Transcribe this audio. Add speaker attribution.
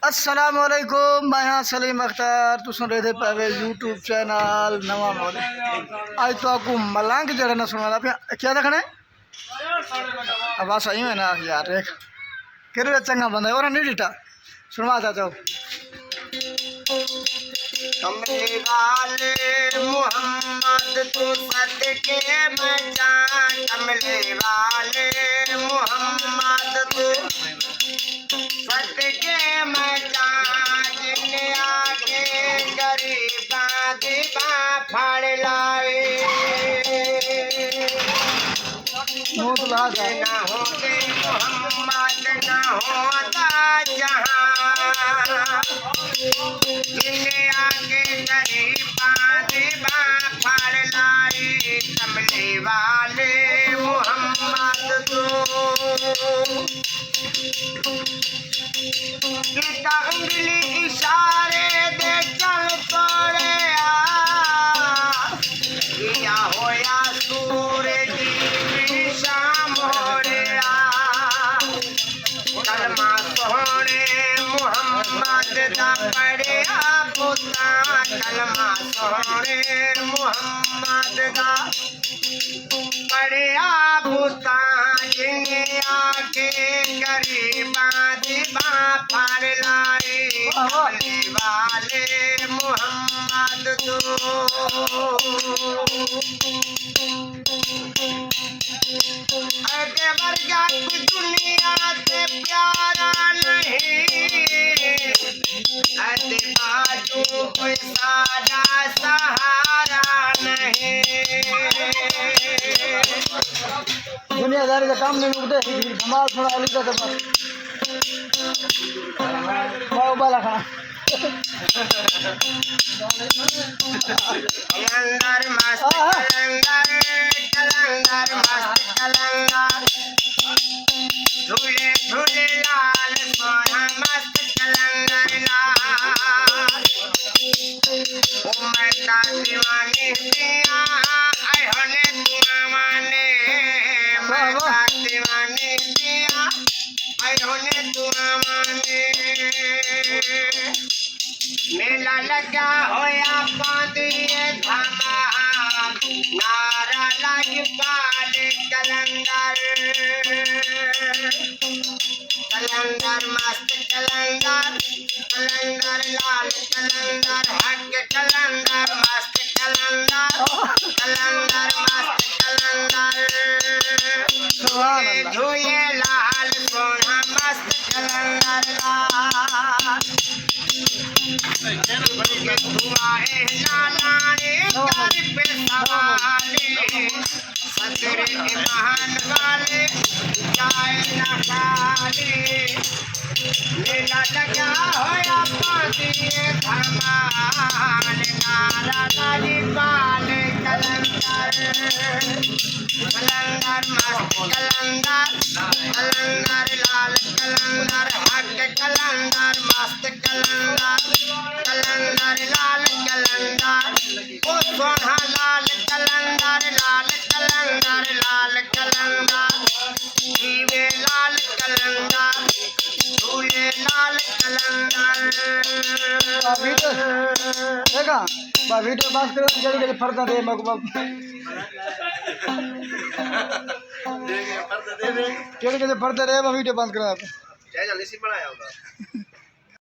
Speaker 1: अस्सलामुअलैकुम, मैं हाँ सलीम अख्तर। तुम सुन रहे थे पहले यूट्यूब चैनल नवा मोल। आज तो आपको मलंग जरा ना सुना था क्या देखना है। अब बस सही है ना यार, एक किरे चंगा बंदा है और नहीं डीटा सुनवा था जाओ।
Speaker 2: कमले वाले मोहम्मद तू सदके बचा, कमले वाले मोहम्मद तू सदके बचा, जिन्ने आके गरीबां दी बांह फड़ लाए। ना होते मोहम्मद ना होता जहां, जिन्ने आके गरीबां दी बांह फड़ लाई। कमले वाले मोहम्मद तू किता उंगली इशारे दे चल तोड़े या होया सूरज की शाम हो रहा। कलमा सोहने मोहम्मद दा पढ़िया पुता, कलमा सोहने मोहम्मद दा पढ़िया पुता, जिन्हें आके गरीबां दी बांह फड़ लाई। कमले वाले मोहम्मद तू अगे वर्गा की दुनिया से प्यारा नहीं, अरे बाजू कोई सारा सहारा नहीं।
Speaker 1: दुनियादारी का काम नहीं मुकते धमाल थोड़ा अली का बस बाला खा
Speaker 2: कलंदर मस्त कलंदर, कलंदर मस्त कलंदर, झूले झूले लाल सोना मस्त कलंदर लाल। उमर का दीवानी दिया आई होने तू माने, मैं का दीवानी दिया आई होने तू माने। मेला लगा होया पादिए धामा, नारा लग पाले कलंदर। कलंदर मस्त कलंदर, कलंदर लाल कलंदर, हक कलंदर मस्त कलंदर, कलंदर मस्त कलंदर। झूले लाल सोना मस्त कलंदर लाल। दुआए लालाने कर पे सवाले, सदर ईमान वाले जाए न खाले। मेला लगा होया पादिए धमाल, नारा लाली पाले कलंदर। कलंदर मस्त कलंदर, कलंदर लाल कलंदर, हक कलंदर मस्त कलंदर, कलंदर लाल कलंदर। ओ सोना लाल कलंदर, लाल कलंदर, लाल कलंदर, जीवे लाल कलंदर, झूले लाल कलंदर।
Speaker 1: देखा बा वीडियो बात करो जल्दी जल्दी फर्क दे मगबा केड़े केड़े फर्क दे वीडियो बंद करा
Speaker 2: जल्दी से बनाया होगा।